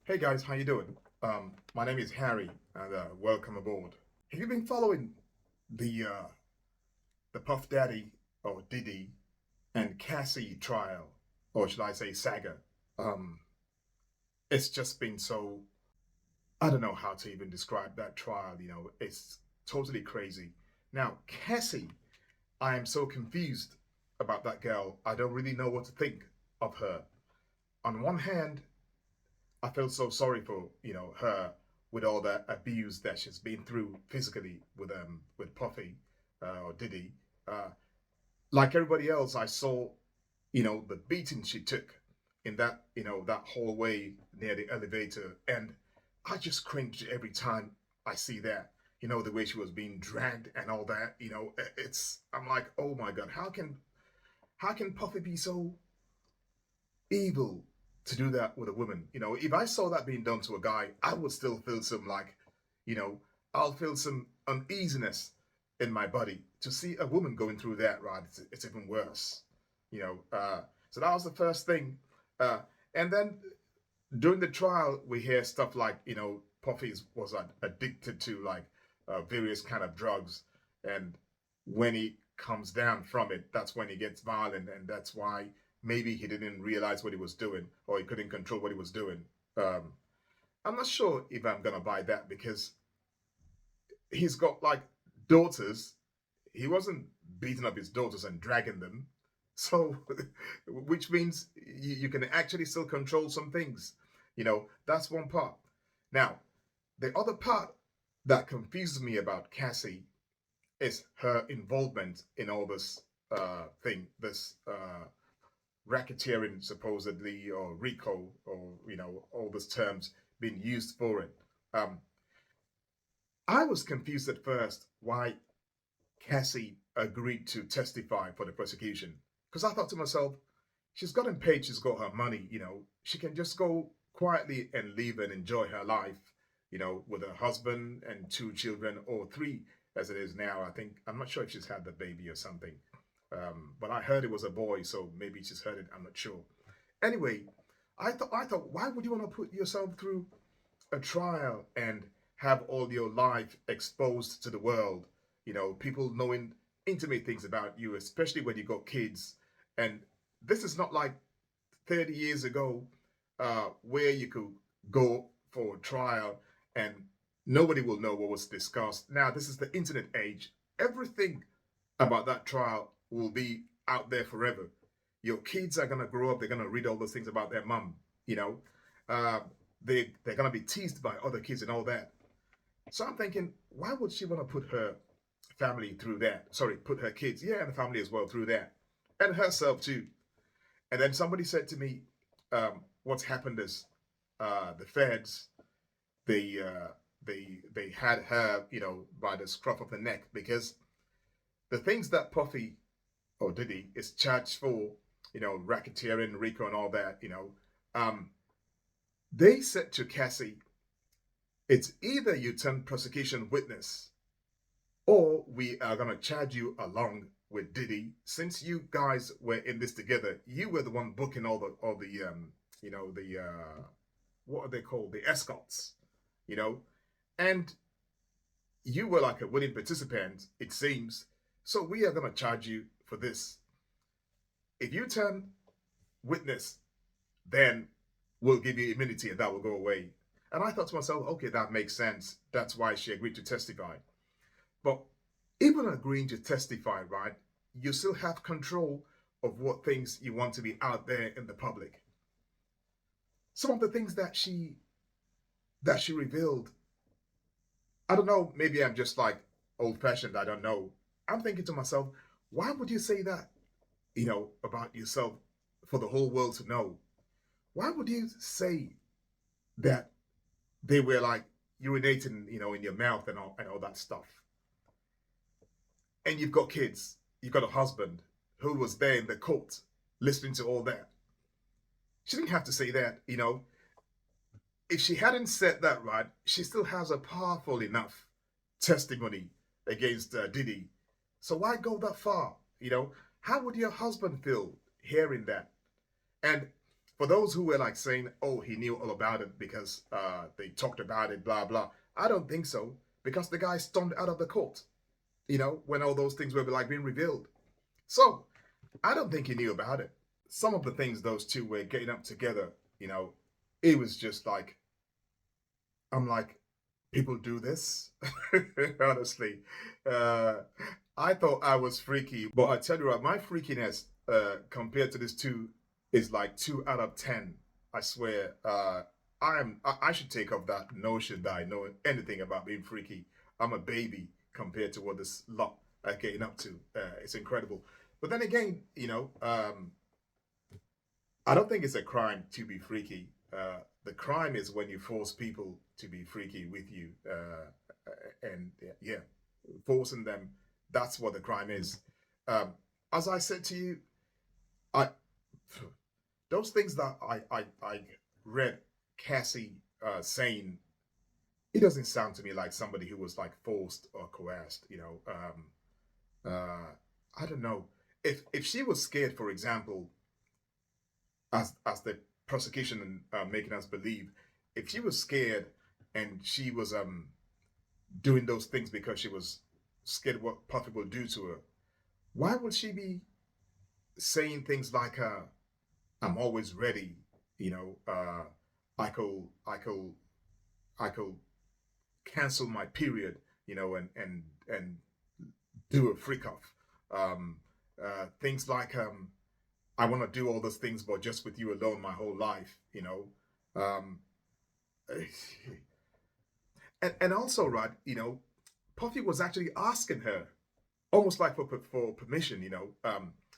Hey guys, how you doing? My name is Harry, and welcome aboard. Have you been following the Puff Daddy or Diddy and Cassie trial, or should I say saga? Um, it's just been so I don't know how to even describe that trial. It's totally crazy. Now, Cassie, I am so confused about that girl. I don't really know what to think of her. On one hand, I feel so sorry for her with all the abuse that she's been through physically with Puffy or Diddy. Uh, like everybody else, I saw the beating she took in that hallway near the elevator, and I just cringe every time I see that. The way she was being dragged and all that. It's I'm like, oh my god, how can Puffy be so evil to do that with a woman. If I saw that being done to a guy, I would still feel some you know, I'll feel some uneasiness in my body. To see a woman going through that, right? It's even worse. So that was the first thing. And then during the trial, we hear stuff like Puffy was addicted to various kind of drugs, and when he comes down from it, that's when he gets violent, and that's why maybe he didn't realize what he was doing, or he couldn't control what he was doing. Um, I'm not sure if I'm gonna buy that because he's got daughters. He wasn't beating up his daughters and dragging them, so which means you can actually still control some things. That's one part. Now, the other part that confuses me about Cassie is her involvement in all this this racketeering, supposedly, or RICO, or all these terms being used for it. Um, I was confused at first why Cassie agreed to testify for the prosecution because I thought to myself, she's gotten paid, she's got her money, she can just go quietly and live and enjoy her life, with her husband and two children, or three as it is now. I'm not sure if she's had the baby or something. But I heard it was a boy, so maybe she's heard it, I'm not sure. Anyway, I thought, why would you want to put yourself through a trial and have all your life exposed to the world? People knowing intimate things about you, especially when you got kids. And this is not like 30 years ago, where you could go for a trial and nobody will know what was discussed. Now, this is the internet age. Everything about that trial will be out there forever. Your kids are going to grow up, they're going to read all those things about their mom, you know. Uh, they're going to be teased by other kids and all that. So I'm thinking, why would she want to put her family through that? Sorry, put her kids, yeah, and the family as well through that, and herself too. And then somebody said to me, "What's happened is the feds they had her, by the scruff of the neck because the things that Puffy or Diddy is charged for, racketeering, RICO, and all that, um, they said to Cassie, it's either you turn prosecution witness or we are going to charge you along with Diddy. Since you guys were in this together, you were the one booking the what are they called, the escorts, you know, and you were like a willing participant, it seems. So we are going to charge you for this. If you turn witness, then we'll give you immunity and that will go away. And I thought to myself, okay, that makes sense. That's why she agreed to testify. But even agreeing to testify, right, you still have control of what things you want to be out there in the public. Some of the things that she revealed, I don't know, maybe I'm just like old fashioned, I don't know. I'm thinking to myself, why would you say that, about yourself for the whole world to know? Why would you say that they were like urinating, in your mouth and all that stuff? And you've got kids, you've got a husband who was there in the court listening to all that. She didn't have to say that, If she hadn't said that, right, she still has a powerful enough testimony against Diddy. So why go that far? How would your husband feel hearing that? And For those who were like saying, oh, he knew all about it because they talked about it, blah, blah. I don't think so, because the guy stormed out of the court, when all those things were like being revealed. So I don't think he knew about it. Some of the things those two were getting up together, it was just like, I'm like, people do this? Honestly. Uh, I thought I was freaky, but I tell you what, my freakiness compared to this two is like 2 out of 10. I swear. I should take off that notion that I know anything about being freaky. I'm a baby compared to what this lot are getting up to. It's incredible. But then again, I don't think it's a crime to be freaky. The crime is when you force people to be freaky with you, and yeah, forcing them. That's what the crime is. Um, as I said to you, I those things that I read Cassie saying, it doesn't sound to me like somebody who was like forced or coerced. I don't know if she was scared, for example, as the prosecution making us believe, if she was scared and she was doing those things because she was scared of what Puffy will do to her, why would she be saying things like I'm always ready, I could I could I could cancel my period, and do a freak off. Um, Things like I want to do all those things, but just with you alone my whole life, Um, and also, right, Puffy was actually asking her, almost like for permission,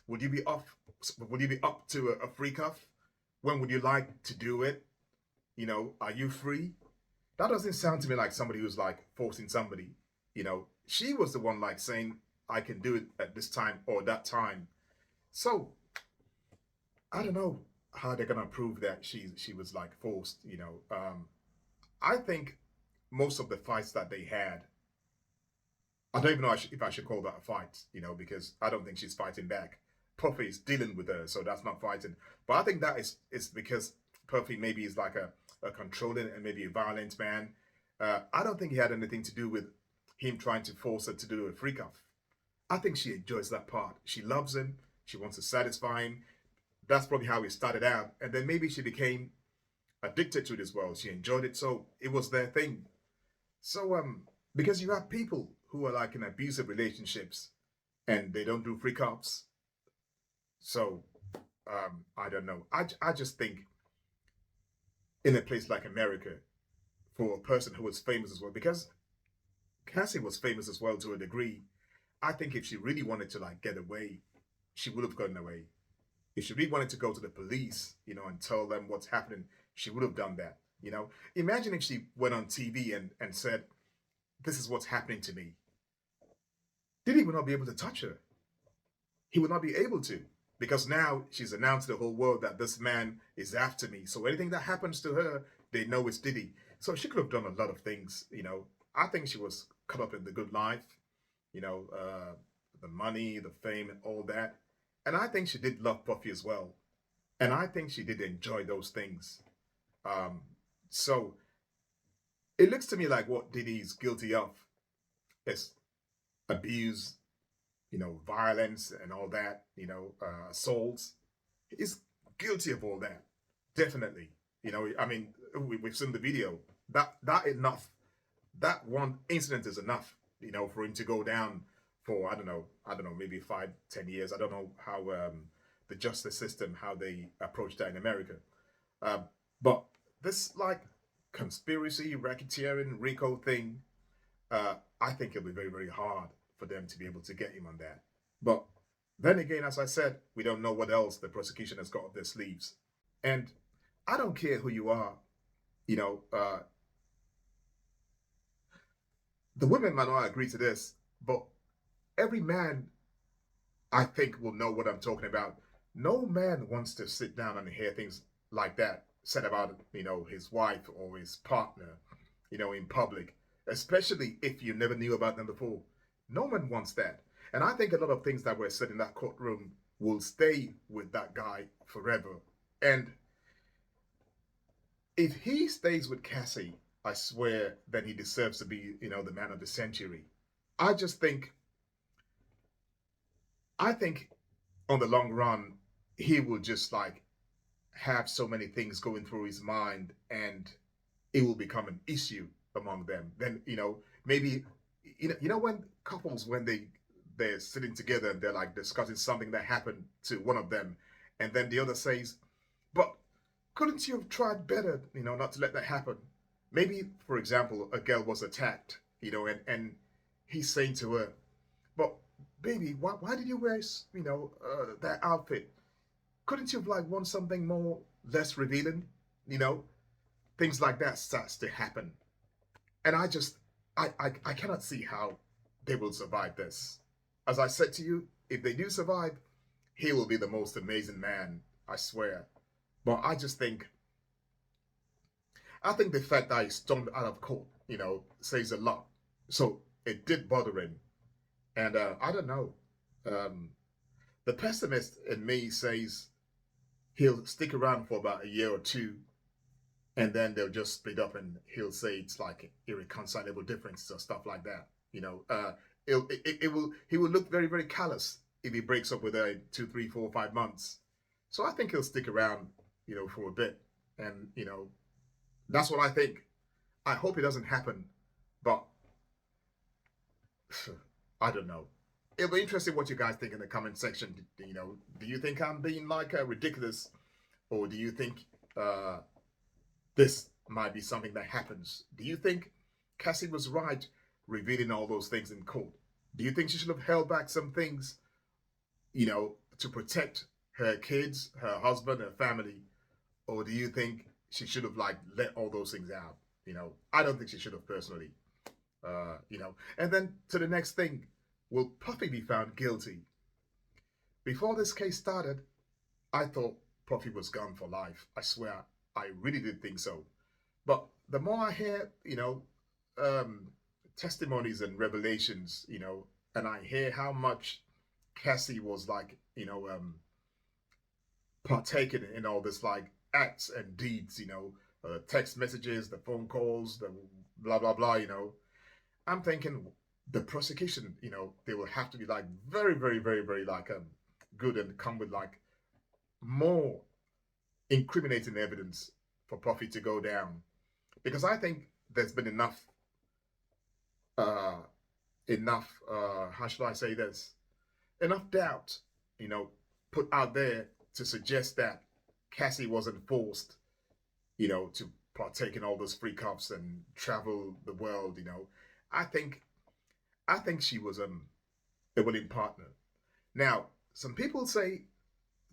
would you be off? Would you be up to a freak off? When would you like to do it? Are you free? That doesn't sound to me like somebody who's like forcing somebody. She was the one like saying, I can do it at this time or that time. So I don't know how they're gonna prove that she was like forced. I think most of the fights that they had, I don't even know if I should call that a fight. Because I don't think she's fighting back. Puffy is dealing with her, so that's not fighting. But I think that is because Puffy maybe is like a controlling and maybe a violent man. I don't think he had anything to do with him trying to force her to do a freak off. I think she enjoys that part. She loves him. She wants to satisfy him. That's probably how it started out. And then maybe she became addicted to it as well. She enjoyed it, so it was their thing. So because you have people who are like in abusive relationships and they don't do freak offs. So I don't know. I just think in a place like America, for a person who was famous as well, because Cassie was famous as well to a degree. I think if she really wanted to like get away, she would have gotten away. If she really wanted to go to the police, and tell them what's happening, she would have done that. Imagine if she went on TV and said, "This is what's happening to me." Diddy would not be able to touch her. He would not be able to, because now she's announced to the whole world that this man is after me. So anything that happens to her, they know it's Diddy. So she could have done a lot of things. I think she was caught up in the good life, the money, the fame, and all that. And I think she did love Puffy as well. And I think she did enjoy those things. Um, so it looks to me like what Diddy is guilty of is abuse, violence and all that, assaults. He's guilty of all that. Definitely. I mean, we've seen the video. That enough. That one incident is enough, for him to go down for I don't know, maybe 5, 10 years. I don't know how the justice system, how they approach that in America. Um, but this like conspiracy, racketeering, RICO thing, I think it'll be very, very hard for them to be able to get him on that. But then again, as I said, we don't know what else the prosecution has got up their sleeves. And I don't care who you are, you know, uh, the women might not agree to this, but every man, I think, will know what I'm talking about. No man wants to sit down and hear things like that said about, his wife or his partner, in public, especially if you never knew about them before. No one wants that. And I think a lot of things that were said in that courtroom will stay with that guy forever. And If he stays with Cassie, I swear then he deserves to be, the man of the century. I just think, I think on the long run, he will just like have so many things going through his mind and it will become an issue among them. Then, maybe, when couples, when they're sitting together and they're like discussing something that happened to one of them, and then the other says, but couldn't you have tried better, not to let that happen? Maybe, for example, a girl was attacked, and he's saying to her, but baby, why did you wear, that outfit? Couldn't you have like worn something more, less revealing? You know, things like that starts to happen. And I cannot see how they will survive this. As I said to you, if they do survive, he will be the most amazing man, I swear. But I think the fact that he stormed out of court, says a lot. So it did bother him. And I don't know. Um, the pessimist in me says he'll stick around for about a year or two, and then they'll just split up, and he'll say it's like irreconcilable differences or stuff like that. He will look very, very callous if he breaks up with her in 2, 3, 4, 5 months. So I think he'll stick around, for a bit, and that's what I think. I hope it doesn't happen, but I don't know. It'll be interesting what you guys think in the comment section. Do you think I'm being like ridiculous, or do you think this might be something that happens? Do you think Cassie was right revealing all those things in court? Do you think she should have held back some things, to protect her kids, her husband, her family, or do you think she should have like let all those things out? I don't think she should have personally. And then to the next thing, will Puffy be found guilty? Before this case started, I thought Puffy was gone for life. I swear, I really did think so. But the more I hear, um, testimonies and revelations, and I hear how much Cassie was like, partaking in all this like acts and deeds, text messages, the phone calls, the blah blah blah, I'm thinking the prosecution, they will have to be like very, very, very, very like good and come with like more incriminating evidence for Puffy to go down. Because I think there's been uh how should I say this? Enough doubt, you know, put out there to suggest that Cassie wasn't forced, to partake in all those free cups and travel the world, I think I think she was a willing partner. Now, some people say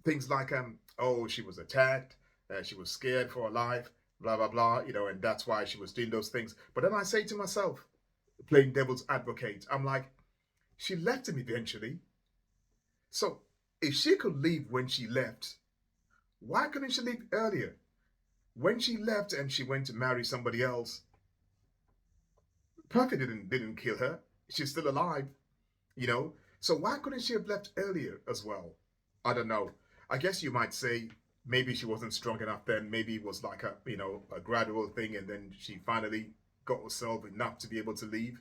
things like oh, she was attacked, she was scared for her life, blah blah blah, and that's why she was doing those things. But then I say to myself, playing devil's advocate, I'm like, she left him eventually. So if she could leave when she left, why couldn't she leave earlier? When she left and she went to marry somebody else, Puffy didn't kill her. She's still alive, you know. So why couldn't she have left earlier as well? I don't know. I guess you might say maybe she wasn't strong enough then. Maybe it was like a gradual thing, and then she finally got herself enough to be able to leave.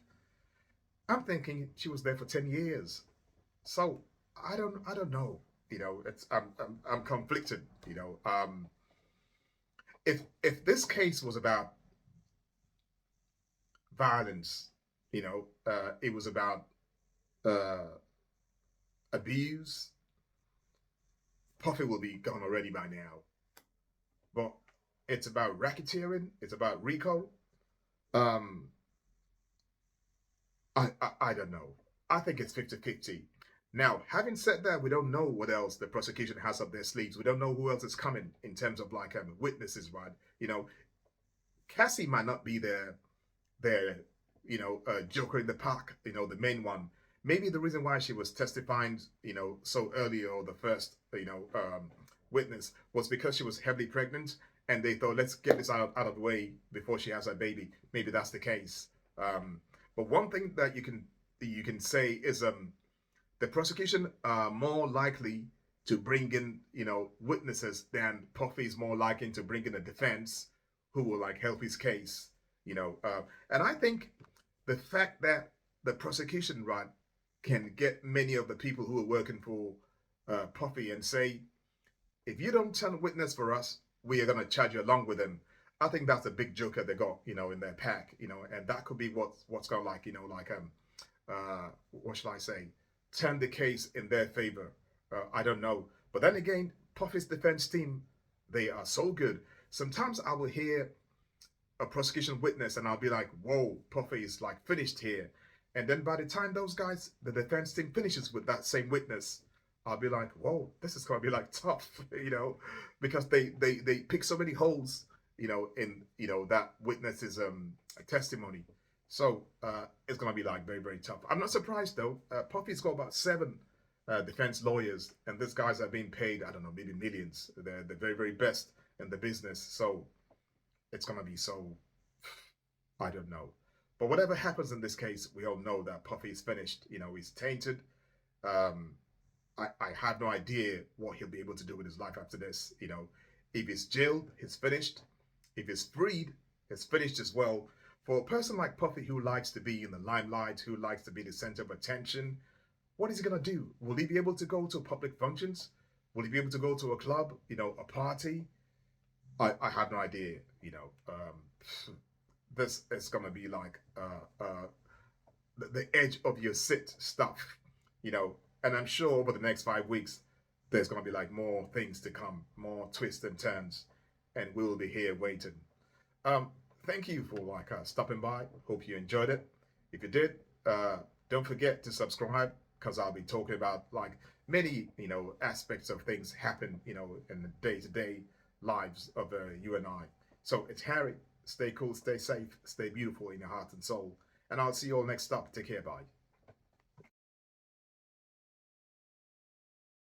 I'm thinking she was there for 10 years. So I don't know. It's I'm conflicted. If this case was about violence, it was about uh, abuse, Puffy will be gone already by now. But it's about racketeering. It's about Rico. Um, I don't know. I think it's 50-50. Now, having said that, we don't know what else the prosecution has up their sleeves. We don't know who else is coming in terms of like witnesses, right? Cassie might not be there, Joker in the park, the main one. Maybe the reason why she was testifying, so early, or the first, witness, was because she was heavily pregnant, and they thought, let's get this out of the way before she has her baby. Maybe that's the case. But one thing that you can say is the prosecution are more likely to bring in, witnesses than Puffy is more likely to bring in a defense, who will like help his case, and I think the fact that the prosecution, right, can get many of the people who are working for Puffy and say, if you don't turn witness for us, we are going to charge you along with them. I think that's a big joker they got, in their pack, and that could be what's going to like, what should I say, turn the case in their favor. I don't know. But then again, Puffy's defense team, they are so good. Sometimes I will hear a prosecution witness and I'll be like, whoa, Puffy is like finished here. And then by the time those guys, the defense team finishes with that same witness, I'll be like, whoa, this is gonna be like tough, because they pick so many holes, in that witness's testimony. So it's gonna be like very, very tough. I'm not surprised though. Puffy's got about 7 defense lawyers, and these guys are being paid, I don't know, maybe millions. They're the very, very best in the business. So it's gonna be so, I don't know. But whatever happens in this case, we all know that Puffy is finished. He's tainted. Um, I have no idea what he'll be able to do with his life after this. If he's jailed, he's finished. If he's freed, he's finished as well. For a person like Puffy who likes to be in the limelight, who likes to be the center of attention, what is he going to do? Will he be able to go to public functions? Will he be able to go to a club, a party? I have no idea, this is going to be like the edge of your sit stuff, and I'm sure over the next 5 weeks, there's going to be like more things to come, more twists and turns, and we'll be here waiting. Thank you for like stopping by. Hope you enjoyed it. If you did, don't forget to subscribe, because I'll be talking about like many, aspects of things happen, in the day-to-day lives of you and I. So it's Harry. Stay cool, stay safe, stay beautiful in your heart and soul. And I'll see you all next up. Take care. Bye.